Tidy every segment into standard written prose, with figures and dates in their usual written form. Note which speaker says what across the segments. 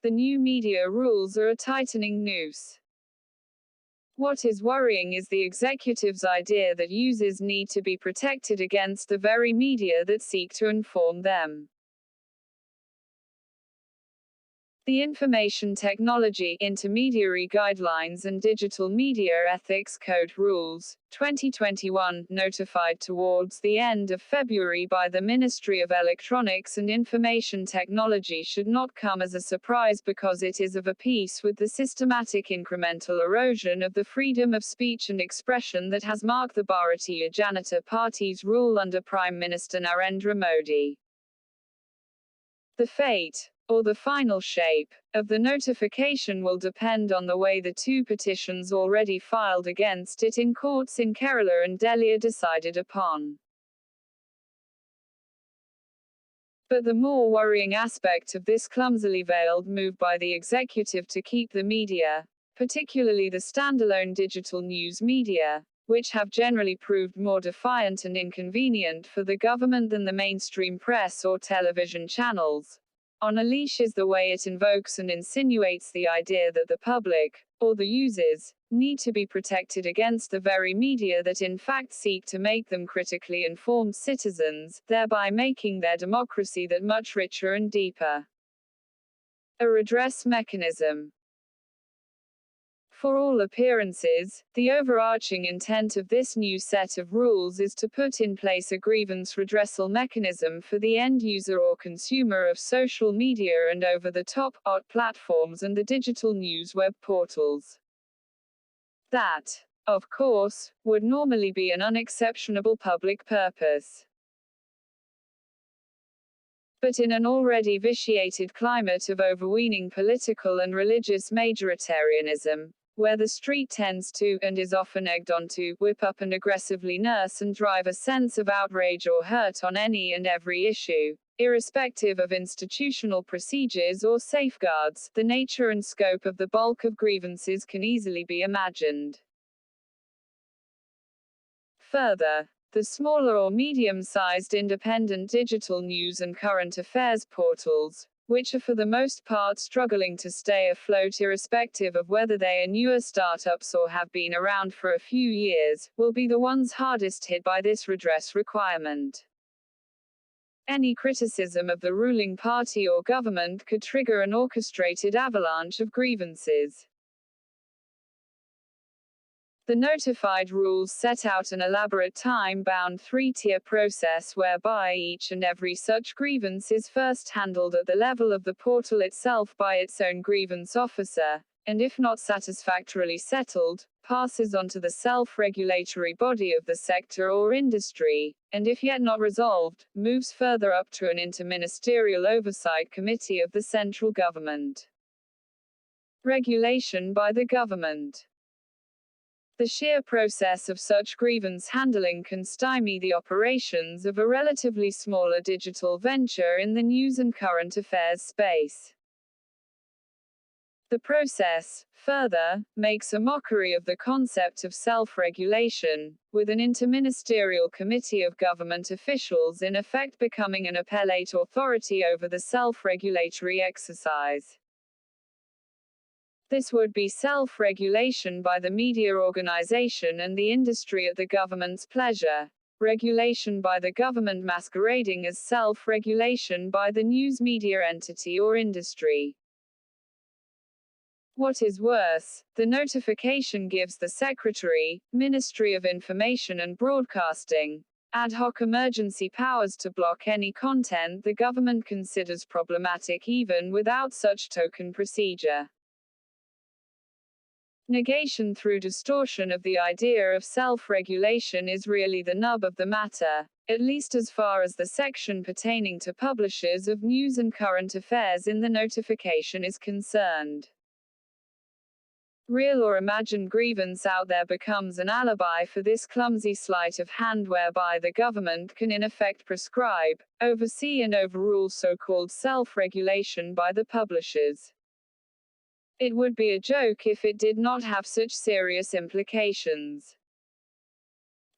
Speaker 1: The new media rules are a tightening noose. What is worrying is the executive's idea that users need to be protected against the very media that seek to inform them. The Information Technology, Intermediary Guidelines and Digital Media Ethics Code Rules, 2021, notified towards the end of February by the Ministry of Electronics and Information Technology, should not come as a surprise because it is of a piece with the systematic incremental erosion of the freedom of speech and expression that has marked the Bharatiya Janata Party's rule under Prime Minister Narendra Modi. The fate, or the final shape, of the notification will depend on the way the two petitions already filed against it in courts in Kerala and Delhi are decided upon. But the more worrying aspect of this clumsily veiled move by the executive to keep the media, particularly the standalone digital news media, which have generally proved more defiant and inconvenient for the government than the mainstream press or television channels, on a leash, is the way it invokes and insinuates the idea that the public, or the users, need to be protected against the very media that in fact seek to make them critically informed citizens, thereby making their democracy that much richer and deeper. A redress mechanism. For all appearances, the overarching intent of this new set of rules is to put in place a grievance redressal mechanism for the end user or consumer of social media and over-the-top OTT platforms and the digital news web portals. That, of course, would normally be an unexceptionable public purpose. But in an already vitiated climate of overweening political and religious majoritarianism, where the street tends to, and is often egged on to, whip up and aggressively nurse and drive a sense of outrage or hurt on any and every issue, irrespective of institutional procedures or safeguards, the nature and scope of the bulk of grievances can easily be imagined. Further, the smaller or medium-sized independent digital news and current affairs portals, which are for the most part struggling to stay afloat irrespective of whether they are newer startups or have been around for a few years, will be the ones hardest hit by this redress requirement. Any criticism of the ruling party or government could trigger an orchestrated avalanche of grievances. The notified rules set out an elaborate time-bound three-tier process whereby each and every such grievance is first handled at the level of the portal itself by its own grievance officer, and if not satisfactorily settled, passes on to the self-regulatory body of the sector or industry, and if yet not resolved, moves further up to an interministerial oversight committee of the central government. Regulation by the government. The sheer process of such grievance handling can stymie the operations of a relatively smaller digital venture in the news and current affairs space. The process, further, makes a mockery of the concept of self-regulation, with an interministerial committee of government officials in effect becoming an appellate authority over the self-regulatory exercise. This would be self-regulation by the media organization and the industry at the government's pleasure, regulation by the government masquerading as self-regulation by the news media entity or industry. What is worse, the notification gives the Secretary, Ministry of Information and Broadcasting, ad hoc emergency powers to block any content the government considers problematic even without such token procedure. Negation through distortion of the idea of self-regulation is really the nub of the matter, at least as far as the section pertaining to publishers of news and current affairs in the notification is concerned. Real or imagined grievance out there becomes an alibi for this clumsy sleight of hand whereby the government can in effect prescribe, oversee and overrule so-called self-regulation by the publishers. It would be a joke if it did not have such serious implications.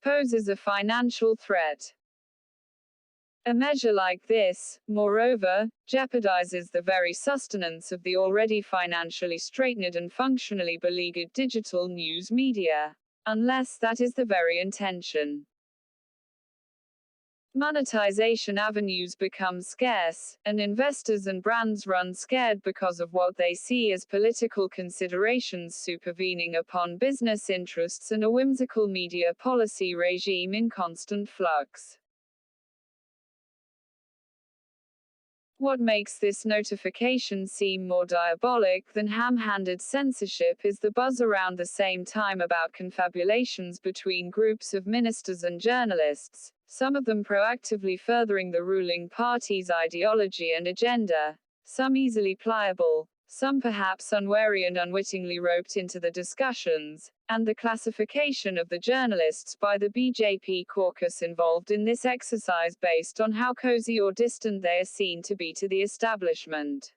Speaker 1: Poses a financial threat. A measure like this, moreover, jeopardizes the very sustenance of the already financially straitened and functionally beleaguered digital news media, unless that is the very intention. Monetization avenues become scarce, and investors and brands run scared because of what they see as political considerations supervening upon business interests and a whimsical media policy regime in constant flux. What makes this notification seem more diabolic than ham-handed censorship is the buzz around the same time about confabulations between groups of ministers and journalists, some of them proactively furthering the ruling party's ideology and agenda, some easily pliable, some perhaps unwary and unwittingly roped into the discussions, and the classification of the journalists by the BJP caucus involved in this exercise based on how cozy or distant they are seen to be to the establishment.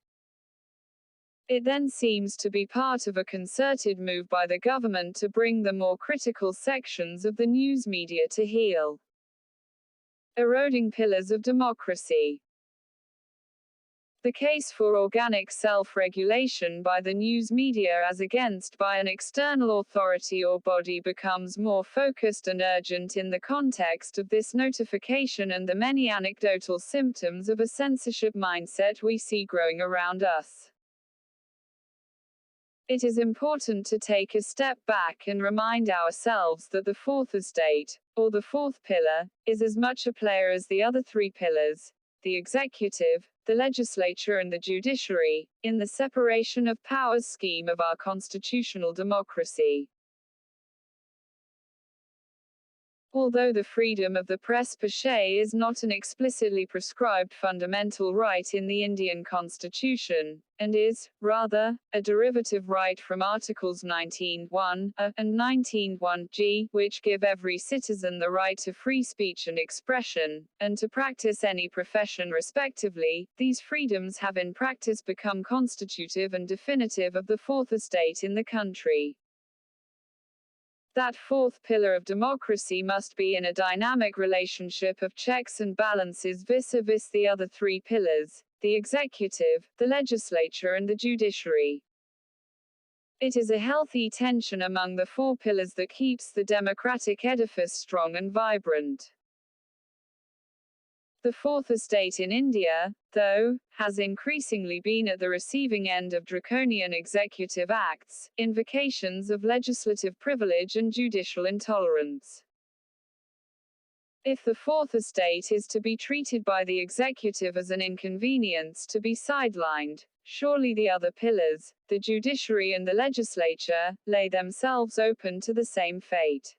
Speaker 1: It then seems to be part of a concerted move by the government to bring the more critical sections of the news media to heel. Eroding pillars of democracy. The case for organic self-regulation by the news media as against by an external authority or body becomes more focused and urgent in the context of this notification and the many anecdotal symptoms of a censorship mindset we see growing around us. It is important to take a step back and remind ourselves that the fourth estate, or the fourth pillar, is as much a player as the other three pillars, the executive, the legislature and the judiciary, in the separation of powers scheme of our constitutional democracy. Although the freedom of the press per se is not an explicitly prescribed fundamental right in the Indian Constitution, and is, rather, a derivative right from Articles 19(1)(a) and 19(1)(g), which give every citizen the right to free speech and expression, and to practice any profession respectively, these freedoms have in practice become constitutive and definitive of the fourth estate in the country. That fourth pillar of democracy must be in a dynamic relationship of checks and balances vis-a-vis the other three pillars, the executive, the legislature and the judiciary. It is a healthy tension among the four pillars that keeps the democratic edifice strong and vibrant. The fourth estate in India, though, has increasingly been at the receiving end of draconian executive acts, invocations of legislative privilege and judicial intolerance. If the fourth estate is to be treated by the executive as an inconvenience to be sidelined, surely the other pillars, the judiciary and the legislature, lay themselves open to the same fate.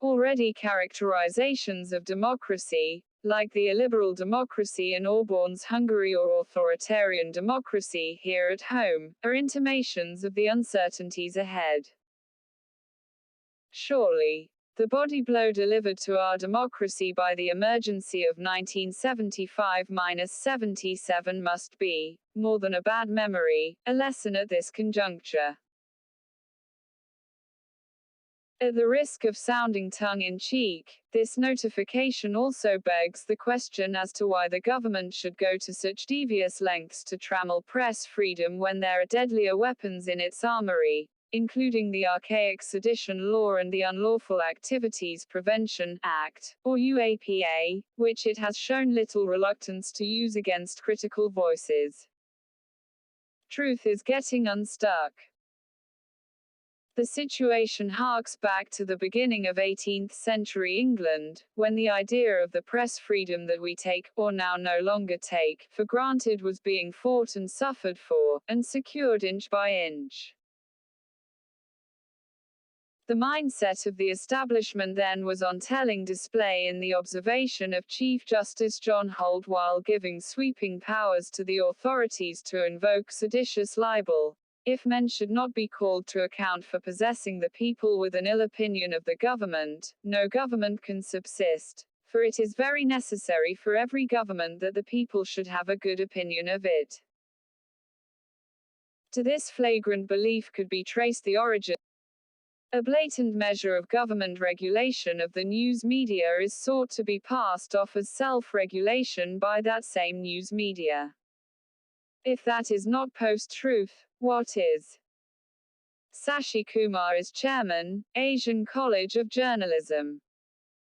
Speaker 1: Already characterizations of democracy, like the illiberal democracy in Orban's Hungary or authoritarian democracy here at home, are intimations of the uncertainties ahead. Surely, the body blow delivered to our democracy by the emergency of 1975-77 must be, more than a bad memory, a lesson at this conjuncture. At the risk of sounding tongue-in-cheek, this notification also begs the question as to why the government should go to such devious lengths to trammel press freedom when there are deadlier weapons in its armory, including the archaic sedition law and the Unlawful Activities Prevention Act, or UAPA, which it has shown little reluctance to use against critical voices. Truth is getting unstuck. The situation harks back to the beginning of 18th century England, when the idea of the press freedom that we take, or now no longer take, for granted was being fought and suffered for, and secured inch by inch. The mindset of the establishment then was on telling display in the observation of Chief Justice John Holt while giving sweeping powers to the authorities to invoke seditious libel. If men should not be called to account for possessing the people with an ill opinion of the government, no government can subsist, for it is very necessary for every government that the people should have a good opinion of it. To this flagrant belief could be traced the origin A blatant measure of government regulation of the news media is sought to be passed off as self-regulation by that same news media. If that is not post-truth, what is? Sashi Kumar is chairman, Asian College of Journalism.